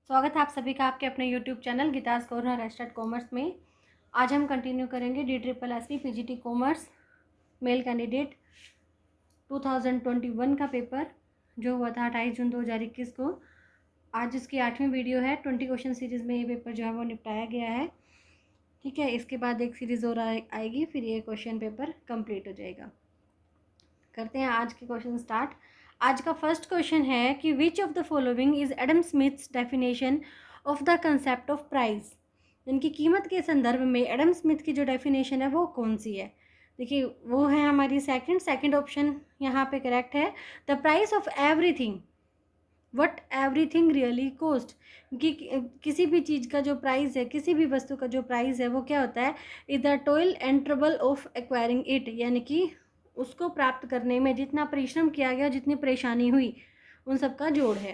स्वागत है आप सभी का आपके अपने YouTube channel guitars corner # commerce में। आज हम कंटिन्यू करेंगे DSSC PGT commerce male candidate 2021 का पेपर जो हुआ था 28 जून 2021 को। आज इसकी 8वीं वीडियो है। 20 क्वेश्चन सीरीज़ में ये पेपर जो है वो निपटाया गया है। ठीक है, इसके बाद एक सीरीज़ और आएगी, फिर ये क्वेश्चन पेपर कंप्लीट हो जाएगा। करते हैं आज के क्वेश्चन स्टार्ट। आज का फर्स्ट क्वेश्चन है कि विच of the following is Adam Smiths definition of the concept of price. इनकी कीमत के संदर्भ में एडम स्मिथ की जो डेफिनेशन है वो कौन सी है। देखिए वो है हमारी सेकंड ऑप्शन यहाँ पे करेक्ट है। The price of everything what everything really cost. कि किसी भी चीज़ का जो प्राइस है, किसी भी वस्तु का जो प्राइस है वो क्या होता है, is the toil and trouble of acquiring it, यानी कि उसको प्राप्त करने में जितना परिश्रम किया गया, जितनी परेशानी हुई, उन सब का जोड़ है।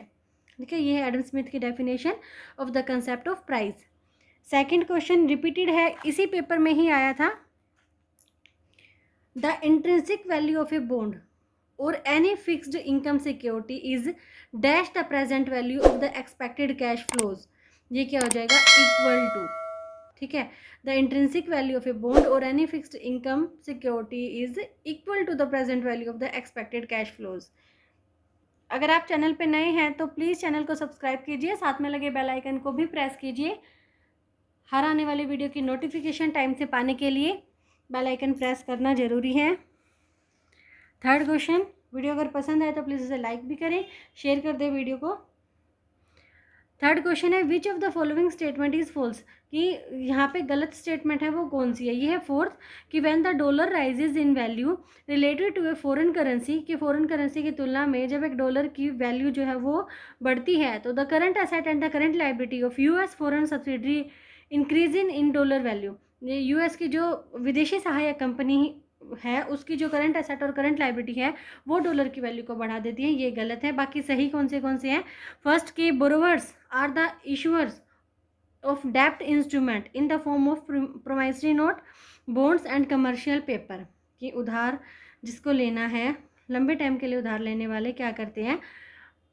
ठीक है, ये है एडम स्मिथ की definition of the concept of price. Second question repeated है, इसी पेपर में ही आया था। The intrinsic value of a bond और any fixed income security is dash the present value of the expected cash flows. ये क्या हो जाएगा, इक्वल टू। ठीक है, the intrinsic value of a bond और any fixed income security is equal to the present value of the expected cash flows. अगर आप channel पे नए हैं तो प्लीज़ चैनल को सब्सक्राइब कीजिए, साथ में लगे बेल आइकन को भी प्रेस कीजिए। हर आने वाली वीडियो की नोटिफिकेशन टाइम से पाने के लिए बेल आइकन प्रेस करना ज़रूरी है। थर्ड क्वेश्चन, वीडियो अगर पसंद आए तो प्लीज़ इसे लाइक भी करें, शेयर कर दें वीडियो को। थर्ड क्वेश्चन है which of the following statement is false, कि यहाँ पे गलत स्टेटमेंट है वो कौन सी है। ये है फोर्थ, कि when the dollar rises in value related to a foreign currency, कि फॉरेन करेंसी की तुलना में जब एक डॉलर की वैल्यू जो है वो बढ़ती है तो the current asset and the current liability of US foreign subsidiary increase in dollar value. ये यूएस की जो विदेशी सहायक कंपनी है उसकी जो करंट एसेट और करंट लायबिलिटी है वो डॉलर की वैल्यू को बढ़ा देती है। ये गलत है। बाकी सही कौन से हैं। फर्स्ट, कि borrowers are the issuers of डेप्ट instrument in the form of promissory note, bonds and commercial paper, कि उधार जिसको लेना है, लंबे टाइम के लिए उधार लेने वाले क्या करते हैं,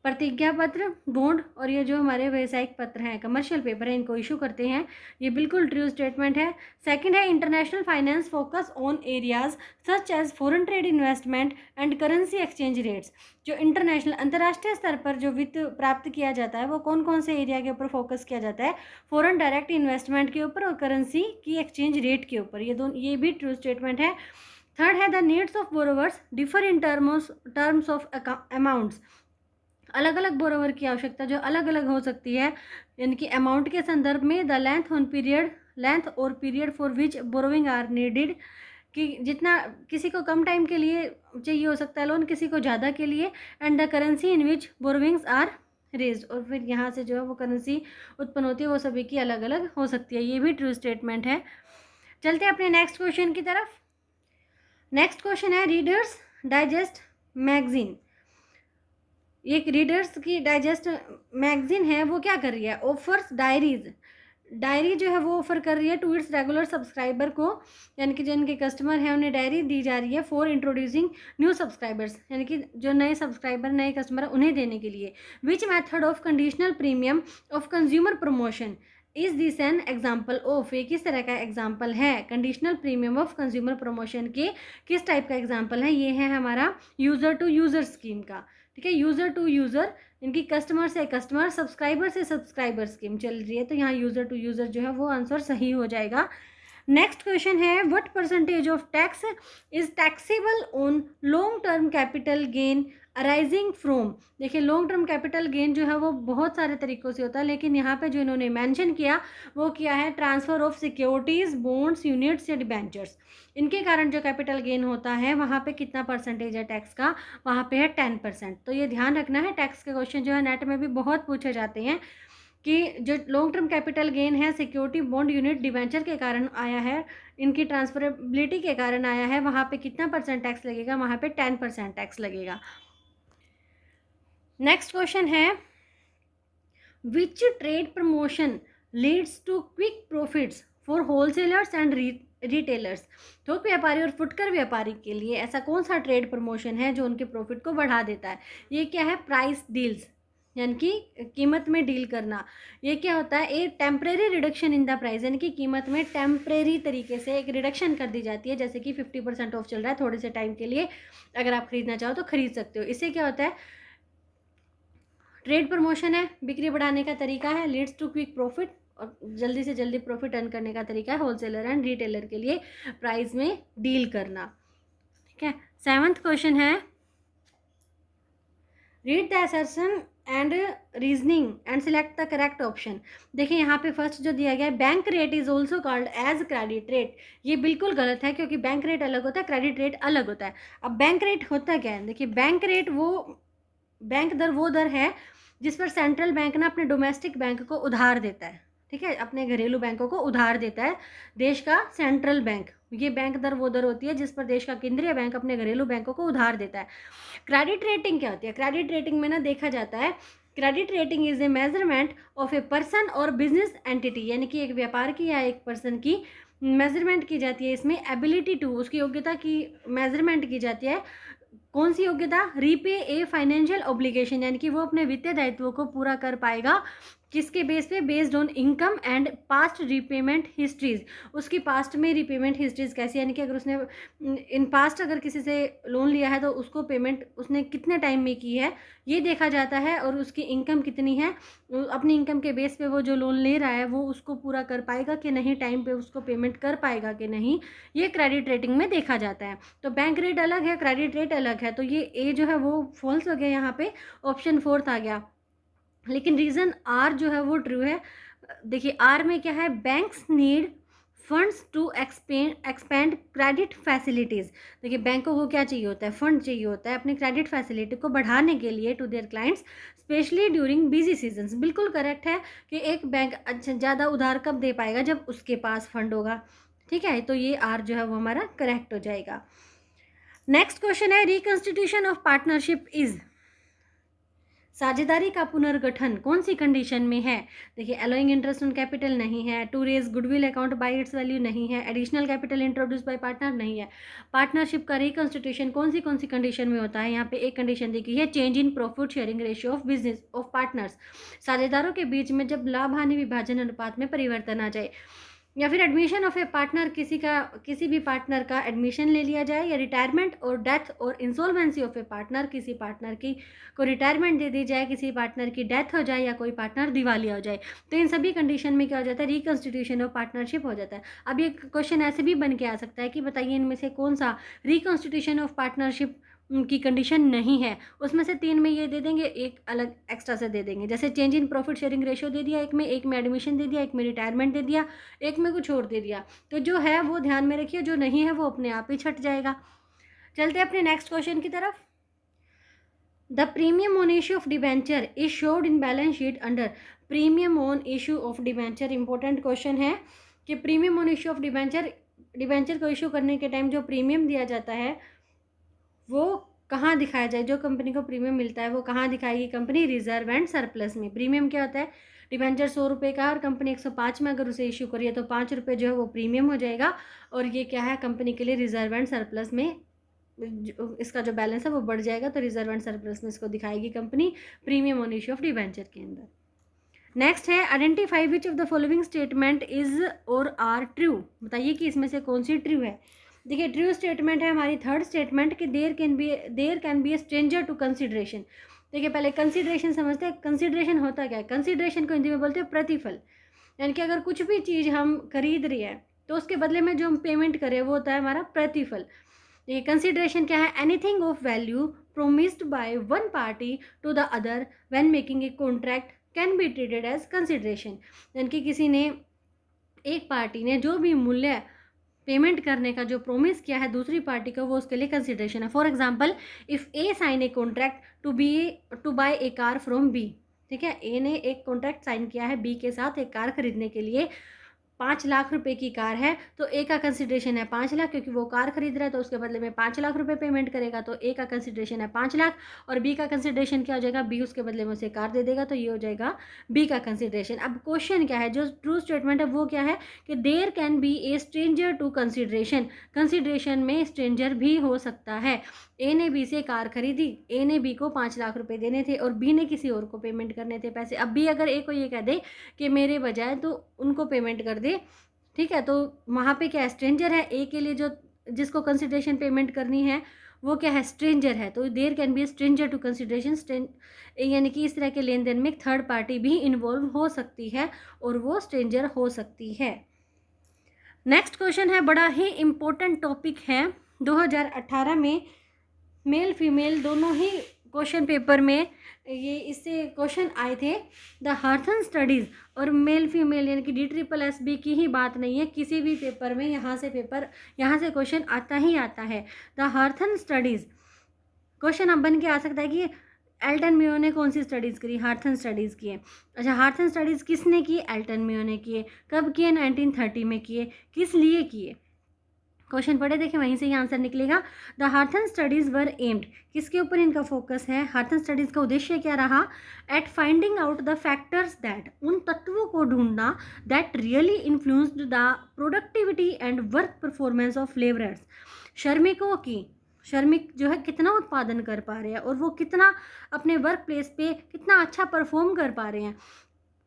प्रतिज्ञा पत्र, बॉन्ड और ये जो हमारे व्यावसायिक पत्र हैं, कमर्शियल पेपर है, इनको इशू करते हैं। ये बिल्कुल ट्रू स्टेटमेंट है। सेकंड है international finance focus on areas such as foreign trade investment and currency exchange rates. जो इंटरनेशनल अंतर्राष्ट्रीय स्तर पर जो वित्त प्राप्त किया जाता है वो कौन कौन से एरिया के ऊपर फोकस किया जाता है, फॉरेन डायरेक्ट इन्वेस्टमेंट के ऊपर और करेंसी की एक्सचेंज रेट के ऊपर। ये भी ट्रू स्टेटमेंट है। थर्ड है the needs of borrowers differ in terms of amounts. अलग अलग बोरोवर की आवश्यकता जो अलग अलग हो सकती है, यानी कि अमाउंट के संदर्भ में द लेंथ और period for which borrowing are needed, कि जितना किसी को कम टाइम के लिए चाहिए हो सकता है लोन, किसी को ज़्यादा के लिए, and the currency in which borrowings are raised, और फिर यहाँ से जो है वो करेंसी उत्पन्न होती है वो सभी की अलग अलग हो सकती है। ये भी ट्रू स्टेटमेंट है। चलते हैं अपने नेक्स्ट क्वेश्चन की तरफ। नेक्स्ट क्वेश्चन है रीडर्स डाइजेस्ट मैगजीन। एक रीडर्स की डाइजेस्ट मैगजीन है वो क्या कर रही है, ऑफर्स डायरी जो है वो ऑफर कर रही है टू इट्स रेगुलर सब्सक्राइबर को, यानी कि जिनके कस्टमर हैं उन्हें डायरी दी जा रही है फॉर इंट्रोड्यूसिंग न्यू सब्सक्राइबर्स, यानी कि जो नए सब्सक्राइबर नए कस्टमर उन्हें देने के लिए। Which method of conditional premium of consumer promotion is this an example of. ये किस तरह का एग्जाम्पल है, conditional premium of consumer promotion के किस टाइप का एग्जाम्पल है। ये है हमारा यूज़र टू यूज़र स्कीम का। ठीक है, यूज़र टू यूज़र, इनकी कस्टमर से कस्टमर, सब्सक्राइबर से सब्सक्राइबर स्कीम चल रही है, तो यहाँ यूज़र टू यूज़र जो है वो आंसर सही हो जाएगा। नेक्स्ट क्वेश्चन है what percentage of tax is taxable on long term capital gain arising from. देखिए लॉन्ग टर्म कैपिटल गेन जो है वो बहुत सारे तरीक़ों से होता है, लेकिन यहाँ पे जो इन्होंने मेंशन किया वो किया है transfer of securities, bonds, units या डिबेंचर्स। इनके कारण जो कैपिटल गेन होता है वहाँ पे कितना परसेंटेज है टैक्स का, वहाँ पे है 10%। तो ये ध्यान रखना है। टैक्स के क्वेश्चन जो है नेट में भी बहुत पूछे जाते हैं कि जो लॉन्ग टर्म कैपिटल गेन है सिक्योरिटी, बॉन्ड, यूनिट, डिवेंचर के कारण आया है, इनकी ट्रांसफरेबिलिटी के कारण आया है, वहाँ पे कितना परसेंट टैक्स लगेगा, वहाँ पे 10% टैक्स लगेगा। नेक्स्ट क्वेश्चन है which trade promotion leads to quick profits for wholesalers and retailers. थोक व्यापारी और फुटकर व्यापारी के लिए ऐसा कौन सा ट्रेड प्रमोशन है जो उनके प्रॉफिट को बढ़ा देता है। ये क्या है, प्राइस डील्स, यानी कि कीमत में डील करना। ये क्या होता है, एक temporary reduction in the price, यानी कि कीमत में टेम्परेरी तरीके से एक रिडक्शन कर दी जाती है। जैसे कि 50% ऑफ चल रहा है, थोड़े से टाइम के लिए अगर आप खरीदना चाहो तो खरीद सकते हो। इससे क्या होता है, ट्रेड प्रमोशन है, बिक्री बढ़ाने का तरीका है, लीड्स टू क्विक प्रॉफिट, और जल्दी से जल्दी प्रॉफिट अर्न करने का तरीका है होलसेलर एंड रिटेलर के लिए प्राइस में डील करना। ठीक है, 7th क्वेश्चन है, read the assertion and reasoning and select the correct option. देखिए यहाँ पे फर्स्ट जो दिया गया है, bank rate is also called as credit rate, ये बिल्कुल गलत है, क्योंकि बैंक रेट अलग होता है, क्रेडिट रेट अलग होता है। अब बैंक रेट होता क्या है, देखिए बैंक रेट बैंक दर वो दर है जिस पर सेंट्रल बैंक ना अपने डोमेस्टिक बैंक को उधार देता है। ठीक है, अपने घरेलू बैंकों को उधार देता है देश का सेंट्रल बैंक। ये बैंक दर वो दर होती है जिस पर देश का केंद्रीय बैंक अपने घरेलू बैंकों को उधार देता है। क्रेडिट रेटिंग क्या होती है, क्रेडिट रेटिंग में ना देखा जाता है, credit rating is a measurement of a person और बिजनेस एंटिटी, यानी कि एक व्यापार की या एक पर्सन की मेजरमेंट की जाती है। इसमें एबिलिटी टू, उसकी योग्यता की मेजरमेंट की जाती है। कौन सी योग्यता, रीपे ए फाइनेंशियल ऑब्लिगेशन, यानी कि वो अपने वित्तीय दायित्वों को पूरा कर पाएगा किसके बेस पे, based on income and past repayment histories, उसकी पास्ट में रीपेमेंट हिस्ट्रीज कैसी, यानी कि अगर उसने इन पास्ट अगर किसी से लोन लिया है तो उसको पेमेंट उसने कितने टाइम में की है ये देखा जाता है, और उसकी इनकम कितनी है, अपनी इनकम के बेस पे वो जो लोन ले रहा है वो उसको पूरा कर पाएगा कि नहीं, टाइम पे उसको पेमेंट कर पाएगा कि नहीं, ये क्रेडिट रेटिंग में देखा जाता है। तो बैंक रेट अलग है, क्रेडिट रेट अलग है, तो ये ए जो है वो फॉल्स हो गया, यहाँ पे ऑप्शन 4 आ गया। लेकिन रीज़न आर जो है वो ट्रू है। देखिए आर में क्या है, banks need funds to expand credit facilities. देखिए बैंकों को क्या चाहिए होता है, फंड चाहिए होता है अपनी क्रेडिट फैसिलिटी को बढ़ाने के लिए to their clients, specially during busy seasons. बिल्कुल करेक्ट है कि एक बैंक अच्छा ज़्यादा उधार कब दे पाएगा, जब उसके पास फंड होगा। ठीक है, तो ये आर जो है वो हमारा करेक्ट हो जाएगा। नेक्स्ट क्वेश्चन है, रिकंस्टिट्यूशन ऑफ पार्टनरशिप इज, साझेदारी का पुनर्गठन कौन सी कंडीशन में है। देखिए अलोइंग इंटरेस्ट ऑन कैपिटल नहीं है, to raise goodwill account by its value नहीं है, additional capital introduce by partner नहीं है। पार्टनरशिप का रिकंस्टिट्यूशन कौन सी कंडीशन में होता है, यहाँ पे एक कंडीशन देखी है, change in profit sharing ratio of business of partners, साझेदारों के बीच में जब लाभ हानि विभाजन अनुपात में परिवर्तन आ जाए, या फिर एडमिशन ऑफ ए पार्टनर, किसी भी पार्टनर का एडमिशन ले लिया जाए, या रिटायरमेंट और डेथ और इंसॉल्वेंसी ऑफ ए पार्टनर, किसी पार्टनर की को रिटायरमेंट दे दी जाए, किसी पार्टनर की डेथ हो जाए, या कोई पार्टनर दिवालिया हो जाए। तो इन सभी कंडीशन में क्या हो जाता है, रिकंस्टिट्यूशन ऑफ पार्टनरशिप हो जाता है। अब ये क्वेश्चन ऐसे भी बन के आ सकता है कि बताइए इनमें से कौन सा रिकंस्टिट्यूशन ऑफ पार्टनरशिप की कंडीशन नहीं है। उसमें से 3 में ये दे देंगे, एक अलग एक्स्ट्रा से दे देंगे। जैसे change in profit sharing ratio दे दिया एक में एडमिशन दे दिया, एक में रिटायरमेंट दे दिया, एक में कुछ और दे दिया। तो जो है वो ध्यान में रखिए, जो नहीं है वो अपने आप ही छट जाएगा। चलते हैं अपने नेक्स्ट क्वेश्चन की तरफ। The premium on issue of debenture is showed in balance sheet under, premium on issue of debenture important question है कि premium on issue of debenture को इशू करने के टाइम जो प्रीमियम दिया जाता है वो कहाँ दिखाया जाए, जो कंपनी को प्रीमियम मिलता है वो कहाँ दिखाएगी कंपनी, रिजर्व एंड सरप्लस में। प्रीमियम क्या होता है, डिबेंचर 100 रुपये का और कंपनी 105 में अगर उसे इशू करिए तो 5 रुपये जो है वो प्रीमियम हो जाएगा, और ये क्या है कंपनी के लिए रिजर्व एंड सरप्लस में इसका जो बैलेंस है वो बढ़ जाएगा, तो रिजर्व एंड सरप्लस में इसको दिखाएगी company premium on issue of debenture के अंदर। नेक्स्ट है, identify which of the following statement is और आर ट्रू, बताइए कि इसमें से कौन सी ट्रू है। देखिए ट्रू स्टेटमेंट है हमारी थर्ड स्टेटमेंट कि there can be a stranger to consideration. देखिए पहले कंसिडरेशन समझते हैं, कंसिडरेशन होता क्या है, कंसिडरेशन को हिंदी में बोलते हैं प्रतिफल, यानी कि अगर कुछ भी चीज़ हम खरीद रही है तो उसके बदले में जो हम पेमेंट करें वो होता है हमारा प्रतिफल। देखिए कंसिडरेशन क्या है, anything of value promised by one party to the other when making a contract can be treated as consideration, यानी कि किसी ने, एक पार्टी ने जो भी मूल्य पेमेंट करने का जो प्रोमिस किया है दूसरी पार्टी को, वो उसके लिए कंसिडरेशन है। For example if A sign a contract to buy a car from B, ठीक है, ए ने एक कॉन्ट्रैक्ट साइन किया है बी के साथ एक कार खरीदने के लिए, 5 लाख रुपए की कार है, तो ए का कंसिडरेशन है 5 लाख, क्योंकि वो कार खरीद रहा है तो उसके बदले में 5 लाख रुपए पेमेंट करेगा, तो ए का कंसिडरेशन है 5 लाख, और बी का कंसिडरेशन क्या हो जाएगा, बी उसके बदले में उसे कार दे देगा, तो ये हो जाएगा बी का कंसिडरेशन। अब क्वेश्चन क्या है, जो ट्रू स्टेटमेंट है वो क्या है कि there can be a stranger to consideration, consideration में स्ट्रेंजर भी हो सकता है। ए ने बी से कार खरीदी, ए ने बी को 5 लाख रुपए देने थे और बी ने किसी और को पेमेंट करने थे पैसे। अब भी अगर ए को ये कह दे कि मेरे बजाय तो उनको पेमेंट कर दे, ठीक है, तो वहाँ पे क्या स्ट्रेंजर है, ए के लिए जो जिसको कंसिडरेशन पेमेंट करनी है वो क्या है, स्ट्रेंजर है। तो there can be stranger to consideration, यानी कि इस तरह के लेन देन में थर्ड पार्टी भी इन्वॉल्व हो सकती है और वो स्ट्रेंजर हो सकती है। नेक्स्ट क्वेश्चन है, बड़ा ही इम्पोर्टेंट टॉपिक है 2018 में मेल फीमेल दोनों ही क्वेश्चन पेपर में ये इससे क्वेश्चन आए थे। द हार्थन स्टडीज़ और मेल फीमेल यानी कि DSSB की ही बात नहीं है, किसी भी पेपर में यहाँ से क्वेश्चन आता ही आता है। द हार्थन स्टडीज़ क्वेश्चन अब बन के आ सकता है कि एल्टन मेयो ने कौन सी स्टडीज़ करी, हार्थन स्टडीज़ की है। अच्छा, हार्थन स्टडीज़ किसने की, एल्टन मेयो ने किए। कब किए, 1930 में किए। किस लिए किए, क्वेश्चन पढ़े देखें, वहीं से ही आंसर निकलेगा। द हार्थन स्टडीज़ वर एम्ड, किसके ऊपर इनका फोकस है, हार्थन स्टडीज़ का उद्देश्य क्या रहा, at finding out the factors that, उन तत्वों को ढूंढना, that really influenced the productivity and work performance of labourers, श्रमिक जो है कितना उत्पादन कर पा रहे हैं और वो कितना अपने वर्क प्लेस पे कितना अच्छा परफॉर्म कर पा रहे हैं,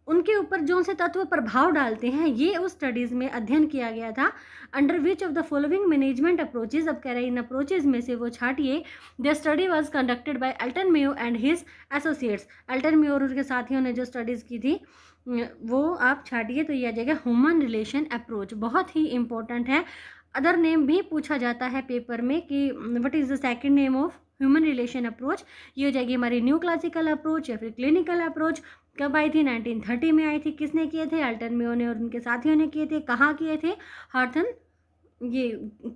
उनके ऊपर जो से तत्व प्रभाव डालते हैं, ये उस स्टडीज़ में अध्ययन किया गया था। Under which of the following management approaches, अब कह रहे हैं इन अप्रोचेज में से वो छाटिए। The study was conducted by Elton Mayo and his associates, Elton Mayo और उसके साथियों ने जो स्टडीज़ की थी वो आप छाटिए, तो ये आ जाएगा ह्यूमन रिलेशन अप्रोच। बहुत ही इंपॉर्टेंट है, अदर नेम भी पूछा जाता है पेपर में कि what is the second name of human relation approach. ये हो जाएगी हमारी न्यू क्लासिकल अप्रोच या फिर क्लिनिकल अप्रोच। कब आई थी, 1930 में आई थी। किसने किए थे, एल्टन मेयो ने और उनके साथियों ने किए थे। कहाँ किए थे, हार्थन, ये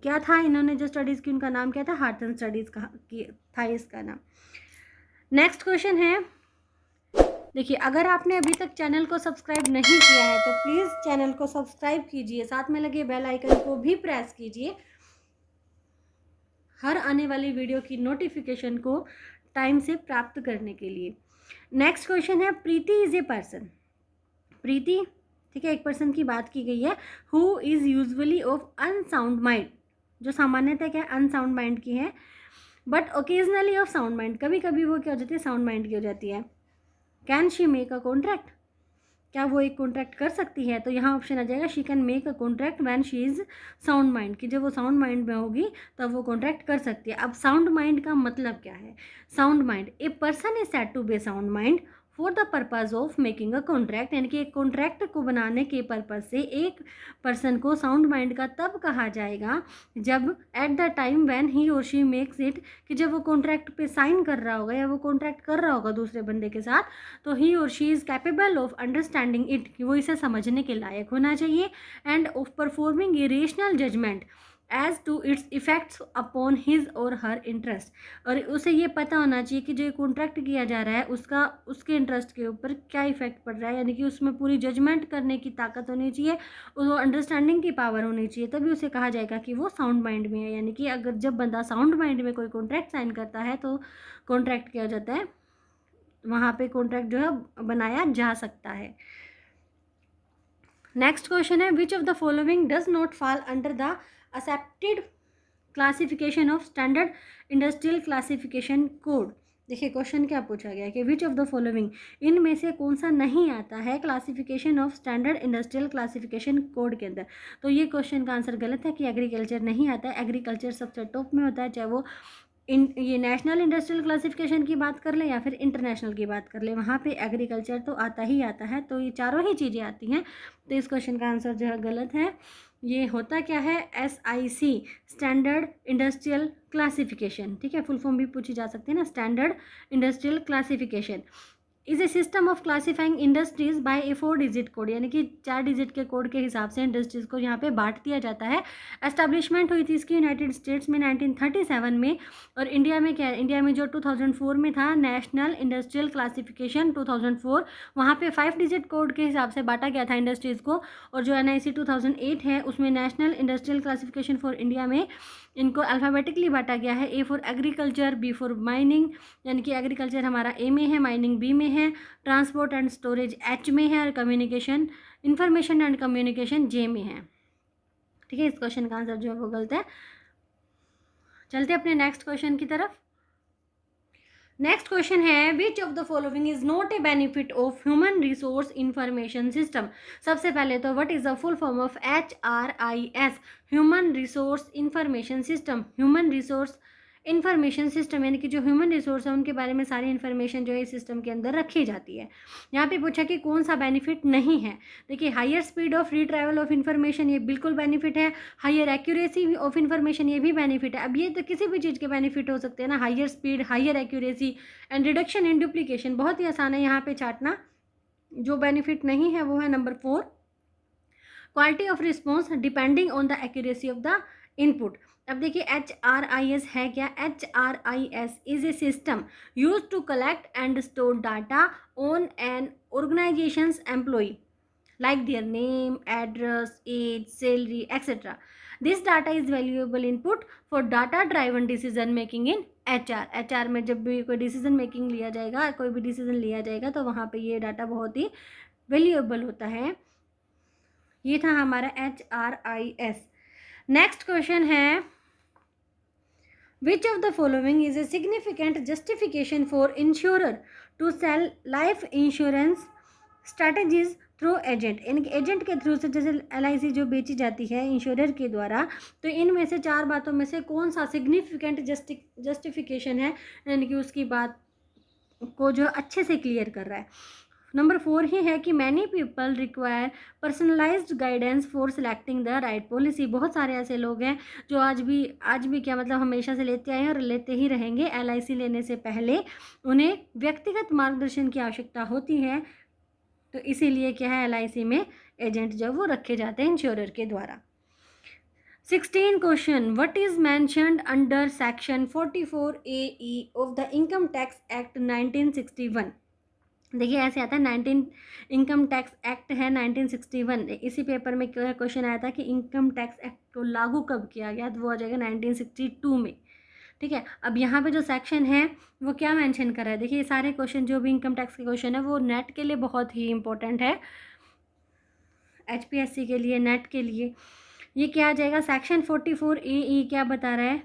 क्या था इन्होंने जो स्टडीज़ की उनका नाम क्या था, हार्थन स्टडीज़ कहाँ की था इसका नाम। नेक्स्ट क्वेश्चन है, देखिए अगर आपने अभी तक चैनल को सब्सक्राइब नहीं किया है तो प्लीज़ चैनल को सब्सक्राइब कीजिए, साथ में लगे बेल आइकन को भी प्रेस कीजिए हर आने वाली वीडियो की नोटिफिकेशन को टाइम से प्राप्त करने के लिए। नेक्स्ट क्वेश्चन है, प्रीति इज़ ए पर्सन, प्रीति, ठीक है, एक पर्सन की बात की गई है, who is usually of unsound mind, जो सामान्यतः क्या अनसाउंड माइंड की है, but occasionally of sound mind, कभी कभी वो क्या हो जाती है, साउंड माइंड की हो जाती है। Can she make a contract, क्या वो एक कॉन्ट्रैक्ट कर सकती है, तो यहाँ ऑप्शन आ जाएगा she can make a contract when she is sound mind, कि जब वो साउंड माइंड में होगी तब वो कॉन्ट्रैक्ट कर सकती है। अब साउंड माइंड का मतलब क्या है, sound mind, a person is said to be sound mind for the purpose of making a contract, यानी कि एक कॉन्ट्रैक्ट को बनाने के पर्पज़ से एक पर्सन को साउंड माइंड का तब कहा जाएगा जब at the time when he और शी मेक्स इट, कि जब वो कॉन्ट्रैक्ट पे साइन कर रहा होगा या वो कॉन्ट्रैक्ट कर रहा होगा दूसरे बंदे के साथ, तो ही और she is capable of understanding it, कि वो इसे समझने के लायक होना चाहिए, and of performing a rational judgement as to its effects upon his or her interest, और उसे ये पता होना चाहिए कि जो कॉन्ट्रैक्ट किया जा रहा है उसका उसके इंटरेस्ट के ऊपर क्या इफेक्ट पड़ रहा है, यानी कि उसमें पूरी जजमेंट करने की ताकत होनी चाहिए, वो अंडरस्टैंडिंग की पावर होनी चाहिए, तभी उसे कहा जाएगा कि वो साउंड माइंड में है। यानी कि अगर जब बंदा साउंड माइंड में कोई कॉन्ट्रैक्ट साइन करता है तो कॉन्ट्रैक्ट किया जाता है, वहाँ पे कॉन्ट्रैक्ट जो है बनाया जा सकता है। नेक्स्ट क्वेश्चन है, which of the following does not fall under the accepted classification of standard industrial classification code. देखिए क्वेश्चन क्या पूछा गया है कि विच ऑफ द फॉलोइंग, इनमें से कौन सा नहीं आता है classification of standard industrial classification code के अंदर। तो ये क्वेश्चन का आंसर गलत है कि एग्रीकल्चर नहीं आता है। एग्रीकल्चर सबसे टॉप में होता है, चाहे वो ये नेशनल इंडस्ट्रियल क्लासिफिकेशन की बात कर ले या फिर इंटरनेशनल की बात कर ले, वहाँ पे एग्रीकल्चर तो आता ही आता है। तो ये चारों ही चीज़ें आती हैं, तो इस क्वेश्चन का आंसर जो है गलत है। ये होता क्या है, SIC, स्टैंडर्ड इंडस्ट्रियल क्लासिफिकेशन, ठीक है, फुल फॉर्म भी पूछी जा सकती है ना, standard industrial classification is a system of classifying industries by a 4 digit code, यानी कि 4 डिजिट के कोड के हिसाब से इंडस्ट्रीज़ को यहाँ पे बांट दिया जाता है। एस्टैब्लिशमेंट हुई थी इसकी यूनाइटेड स्टेट्स में 1937 में, और इंडिया में क्या है, इंडिया में जो 2004 में था नेशनल इंडस्ट्रियल क्लासिफिकेशन 2004, वहाँ पे 5 डिजिट कोड के हिसाब से बांटा गया था इंडस्ट्रीज़ को। और जो NIC 2008 है उसमें national industrial classification for India में इनको अल्फ़ाबेटिकली बांटा गया है। A for agriculture, B for mining, यानी कि एग्रीकल्चर हमारा A में है, माइनिंग B में है, ट्रांसपोर्ट एंड स्टोरेज H में है, और communication, information and communication J में है। ठीक है, इस क्वेश्चन का आंसर जो है वो गलत है। चलते अपने नेक्स्ट क्वेश्चन की तरफ। नेक्स्ट क्वेश्चन है which of the following is not a benefit of human resource information system. सबसे पहले तो what is the full form of HRIS, human resource information system. Human resource information system यानी कि जो human resource है उनके बारे में सारी इन्फॉर्मेशन जो है इस सिस्टम के अंदर रखी जाती है। यहाँ पे पूछा कि कौन सा बेनिफिट नहीं है। देखिए higher speed of retrieval of information ये बिल्कुल बेनिफिट है। हायर एक्यूरेसी ऑफ इन्फॉर्मेशन ये भी बेनिफिट है। अब ये तो किसी भी चीज़ के बेनिफिट हो सकते हैं ना, higher speed, higher accuracy and reduction in duplication, बहुत ही आसान है यहाँ पे चाटना। जो बेनिफिट नहीं है वो है number 4, quality of response depending on the accuracy of the input. अब देखिए HRIS है क्या। HRIS is a system use to collect and store data on an organisations employee like their name, address, age, salary, etc. This data is valuable input for data driven decision making in HR. HR में जब भी कोई decision making लिया जाएगा, कोई भी decision लिया जाएगा तो वहाँ पे ये डाटा बहुत ही वैल्यूएबल होता है। ये था हमारा HRIS। नेक्स्ट क्वेश्चन है Which of the following is a significant justification for insurer to sell life insurance strategies through agent. यानी एजेंट के थ्रू से जैसे LIC जो बेची जाती है इंश्योरर के द्वारा, तो इनमें से 4 बातों में से कौन सा सिग्निफिकेंट जस्टिफिकेशन है, यानी कि उसकी बात को जो अच्छे से क्लियर कर रहा है। नंबर 4 ही है कि many people require personalized guidance for selecting the right policy. बहुत सारे ऐसे लोग हैं जो आज भी क्या मतलब हमेशा से लेते आए हैं और लेते ही रहेंगे। LIC लेने से पहले उन्हें व्यक्तिगत मार्गदर्शन की आवश्यकता होती है, तो इसीलिए क्या है LIC में एजेंट जो वो रखे जाते हैं इंश्योरर के द्वारा। 16 question what is mentioned under section 44AE of the income tax act 1961। देखिए ऐसे आता है 19 इनकम टैक्स एक्ट है 1961। इसी पेपर में क्वेश्चन आया था कि इनकम टैक्स एक्ट को लागू कब किया गया, तो वो आ जाएगा 1962 में। ठीक है, अब यहाँ पे जो सेक्शन है वो क्या मेंशन कर रहा है। देखिए सारे क्वेश्चन जो भी इनकम टैक्स के क्वेश्चन है वो नेट के लिए बहुत ही इंपॉर्टेंट है, HPSC के लिए, नेट के लिए। ये क्या आ जाएगा, सेक्शन 44AE क्या बता रहा है,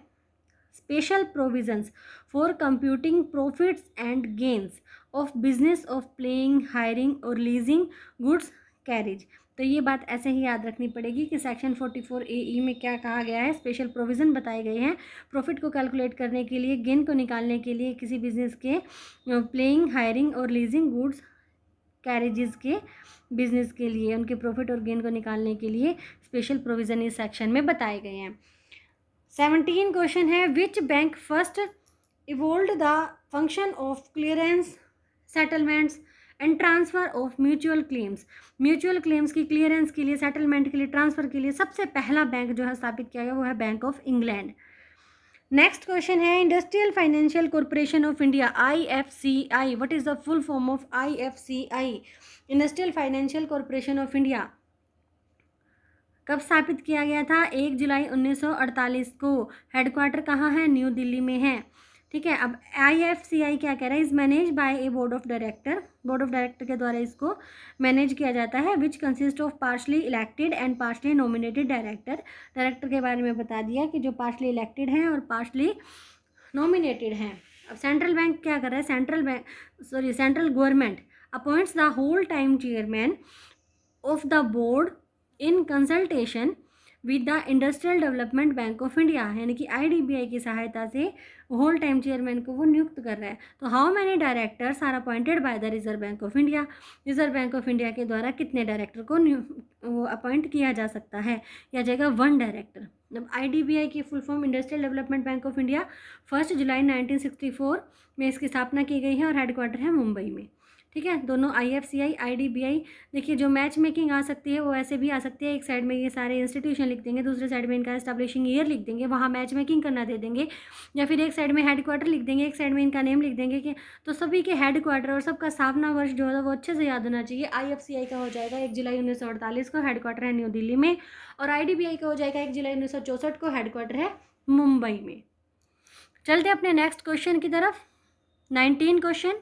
special provisions for computing profits and gains of business of playing, hiring और लीजिंग गुड्स कैरेज। तो ये बात ऐसे ही याद रखनी पड़ेगी कि सेक्शन 44AE में क्या कहा गया है, स्पेशल प्रोविज़न बताए गए हैं प्रॉफिट को कैलकुलेट करने के लिए, गेन को निकालने के लिए, किसी बिजनेस के प्लेइंग, हायरिंग और लीजिंग गुड्स कैरेजेस के बिजनेस के लिए उनके प्रॉफिट और गेन को निकालने के लिए स्पेशल प्रोविज़न इस सेक्शन में बताए गए हैं। 17 क्वेश्चन है which bank first evolve the function of clearance, settlements and transfer of mutual claims. Mutual claims की क्लियरेंस के लिए, सेटलमेंट के लिए, ट्रांसफ़र के लिए सबसे पहला बैंक जो है स्थापित किया गया वो है Bank of England. Next question है industrial financial corporation of India IFCI। What is the full form of IFCI, industrial financial corporation of India. कब स्थापित किया गया था, 1 जुलाई 1948 को। हेडक्वार्टर कहाँ है, न्यू दिल्ली में है। ठीक है, अब IFCI क्या कह रहा है, is manage by A board of director. Board of director के द्वारा इसको मैनेज किया जाता है, which consist of partially elected and partially nominated director. Director के बारे में बता दिया कि जो पार्शली इलेक्टेड हैं और पार्शली नॉमिनेटेड हैं। अब सेंट्रल बैंक क्या कर रहा है, central government appoints the whole time chairman of the board in consultation with the industrial development bank of India. यानी कि IDBI की सहायता से होल टाइम चेयरमैन को वो नियुक्त कर रहा है। तो how many directors are appointed by the reserve bank of India. Reserve bank of India के द्वारा कितने डायरेक्टर को वो अपॉइंट किया जा सकता है, या जाएगा 1 डायरेक्टर। अब IDBI की full form industrial development bank of India 1 जुलाई 1964 में इसकी स्थापना की गई है और हेडक्वार्टर है मुंबई में। ठीक है, दोनों IFCI IDBI। देखिए जो मैच मेकिंग आ सकती है वो ऐसे भी आ सकती है, एक साइड में ये सारे इंस्टीट्यूशन लिख देंगे, दूसरे साइड में इनका एस्टैब्लिशिंग ईयर लिख देंगे, वहाँ मैच मेकिंग करना दे देंगे, या फिर एक साइड में हेडक्वार्टर लिख देंगे, एक साइड में इनका नेम लिख देंगे कि तो सभी के हेडक्वार्टर और सबका स्थापना वर्ष जो है वो अच्छे से याद होना चाहिए। IFCI का हो जाएगा 1 जुलाई 1948 को, हेडक्वार्टर है न्यू दिल्ली में, और IDBI का हो जाएगा 1 जुलाई 1964 को, हेडक्वार्टर है मुंबई में। चलते अपने नेक्स्ट क्वेश्चन की तरफ। 19 क्वेश्चन,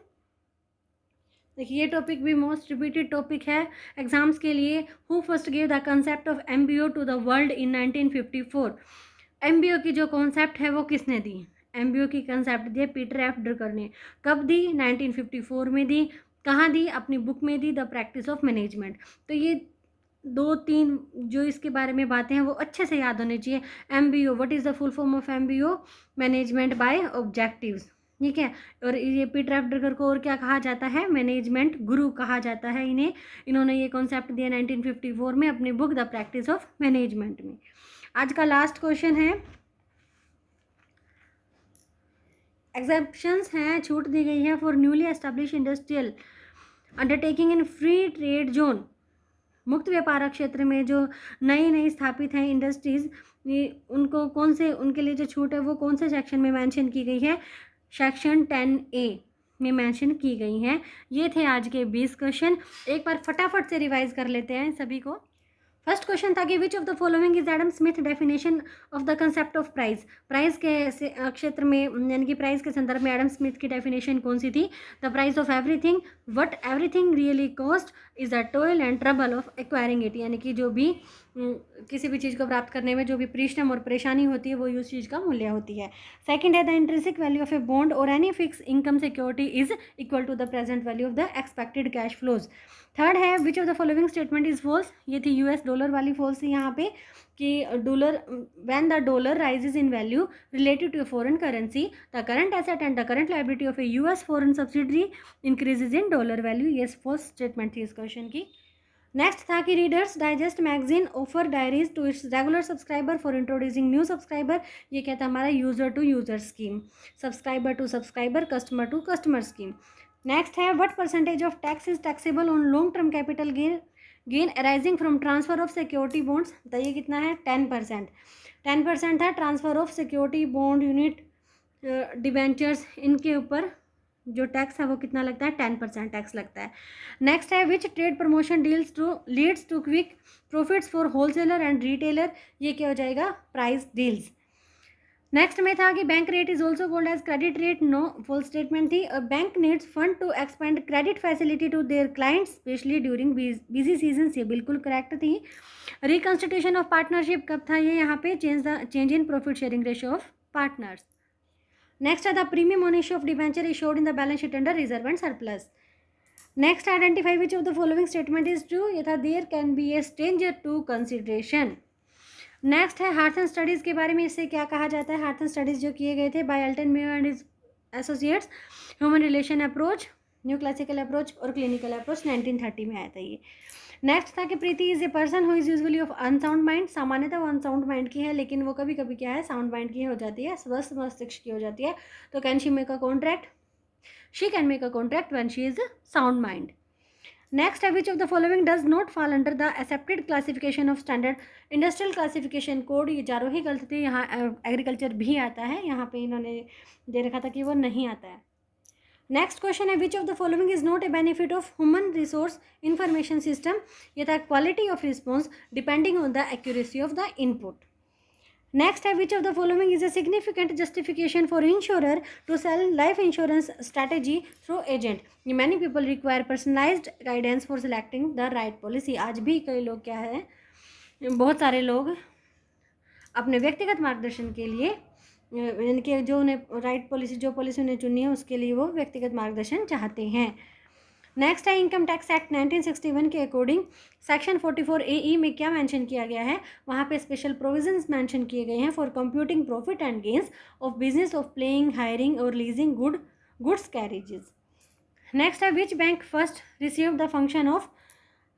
देखिए ये टॉपिक भी मोस्ट रिपीटेड टॉपिक है एग्जाम्स के लिए। Who first gave the concept of MBO to the world in 1954। MBO की जो कॉन्सेप्ट है वो किसने दी? एमबीओ की कंसेप्ट दी पीटर एफ ड्रकर ने। कब दी? 1954 में दी। कहाँ दी? अपनी बुक में दी, द प्रैक्टिस ऑफ मैनेजमेंट। तो ये 2-3 जो इसके बारे में बातें हैं वो अच्छे से याद होनी चाहिए। MBO, what is the full form of MBO? Management by objectives, ठीक है। और ये पीटर एफ ड्रकर को और क्या कहा जाता है? मैनेजमेंट गुरु कहा जाता है इन्हें। इन्होंने ये कॉन्सेप्ट दिया 1954 में अपनी book the practice of management में। आज का लास्ट क्वेश्चन है, एग्जेप्शंस हैं, छूट दी गई है for newly establish industrial undertaking in free trade zone. मुक्त व्यापार क्षेत्र में जो नई स्थापित हैं इंडस्ट्रीज, उनको कौन से, उनके लिए जो छूट है वो कौन से सेक्शन में मेंशन की गई है? सेक्शन 10A में मेंशन की गई हैं। ये थे आज के 20 क्वेश्चन। एक बार फटाफट से रिवाइज कर लेते हैं सभी को। फर्स्ट क्वेश्चन था कि विच of the following is Adam Smith definition of the concept of price. Price के क्षेत्र में यानी कि प्राइस के संदर्भ में एडम स्मिथ की डेफिनेशन कौन सी थी? The price of everything, what everything really cost is the toil and trouble of acquiring it. यानी कि जो भी किसी भी चीज़ को प्राप्त करने में जो भी परिश्रम और परेशानी होती है वो उस चीज़ का मूल्य होती है। सेकंड है the intrinsic value of a bond और any fix income security is equal to the present value of the expected cash flows. Third है which of the following statement is false. ये थी यूएस डॉलर वाली false थी यहाँ पे कि dollar, when the dollar rises in value related to foreign currency the current asset and the current liability of a US foreign subsidiary increases in dollar value. ये false statement थी इस question की। Next था कि readers digest magazine offer diaries to its regular subscriber for introducing new subscriber. ये कहता है हमारा user to user scheme, subscriber to subscriber, customer to customer scheme. Next है what percentage of tax is taxable on long term capital gain arising from transfer of security bonds. बताइए कितना है? 10%। 10% था transfer of security bond, unit, debentures, इनके ऊपर जो tax है वो कितना लगता है? 10% टैक्स लगता है। नेक्स्ट है which trade promotion deals to leads to quick profits for wholesaler and retailer. ये क्या हो जाएगा? Price deals. नेक्स्ट में था कि bank rate is also called as credit rate. No, full statement थी। Bank needs fund to expand credit facility to their clients specially during busy season. ये बिल्कुल करेक्ट थी। रिकॉन्स्टिट्यूशन ऑफ पार्टनरशिप कब था? ये यहाँ पे change in profit sharing ratio of partners. Next है the premium on issue of debenture is showed in the balance sheet under reserve and surplus. Next identify which of the following statement is true. ये था there can be a stranger to consideration. Next है हार्थन studies के बारे में। इससे क्या कहा जाता है? हार्थन स्टडीज़ जो किए गए थे by Alton Mayo and his associates, human relation approach, new classical approach और क्लिनिकल अप्रोच, 1930 में आया था ये। नेक्स्ट था कि Preeti is a person who is usually of unsound mind. सामान्यतः वो अनसाउंड माइंड की है लेकिन वो कभी कभी क्या है? साउंड माइंड की हो जाती है, स्वस्थ मस्तिष्क की हो जाती है। तो can she make a contract? She can make a contract when she is sound mind. Next है which of the following does not fall under the accepted classification of standard industrial classification code. ये चारों ही गलत थे। यहाँ agriculture भी आता है, यहाँ पे इन्होंने दे रखा था कि वो नहीं आता है। नेक्स्ट क्वेश्चन है which of the following is not a benefit of human resource information system. ये था quality of response depending on the accuracy of the input. Next है which of the following is a significant justification for insurer to sell life insurance strategy through agent. Many people require personalized guidance for selecting the right policy. आज भी कई लोग क्या है, बहुत सारे लोग अपने व्यक्तिगत मार्गदर्शन के लिए यानी कि जो उन्हें राइट पॉलिसी, जो पॉलिसी उन्हें चुननी है उसके लिए वो व्यक्तिगत मार्गदर्शन चाहते हैं। नेक्स्ट है इनकम टैक्स एक्ट 1961 के अकॉर्डिंग सेक्शन 44AE में क्या मेंशन किया गया है? वहाँ पे स्पेशल प्रोविजंस मेंशन किए गए हैं for computing profit and gains of business of playing, hiring और लीजिंग गुड्स कैरेजेस। नेक्स्ट है which bank first receive the function of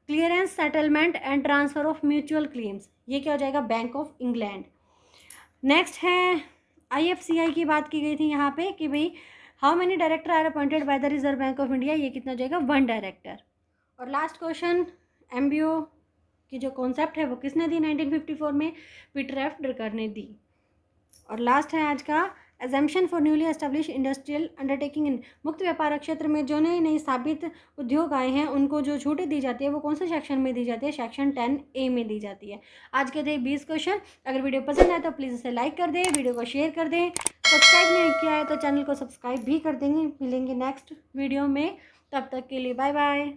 clearance, settlement and transfer of mutual claims. ये क्या हो जाएगा? Bank of England. Next है IFCI की बात की गई थी यहाँ पे कि भाई how many director are appointed by the reserve bank of India. ये कितना हो जाएगा? 1 डायरेक्टर। और लास्ट क्वेश्चन, MBO की जो कॉन्सेप्ट है वो किसने दी? 1954 में पीटर एफ ड्रकर ने दी। और लास्ट है आज का assumption for newly establish industrial undertaking इन। मुक्त व्यापार क्षेत्र में जो नए स्थापित उद्योग आए हैं उनको जो छूटें दी जाती है वो कौन से सेक्शन में दी जाती है? सेक्शन 10A में दी जाती है। आज के थे 20 क्वेश्चन। अगर वीडियो पसंद आए तो प्लीज़ इसे लाइक कर दें, वीडियो को शेयर कर दें, सब्सक्राइब नहीं किया है तो चैनल को सब्सक्राइब भी कर देंगे। मिलेंगे नेक्स्ट वीडियो में, तब तक के लिए बाय बाय।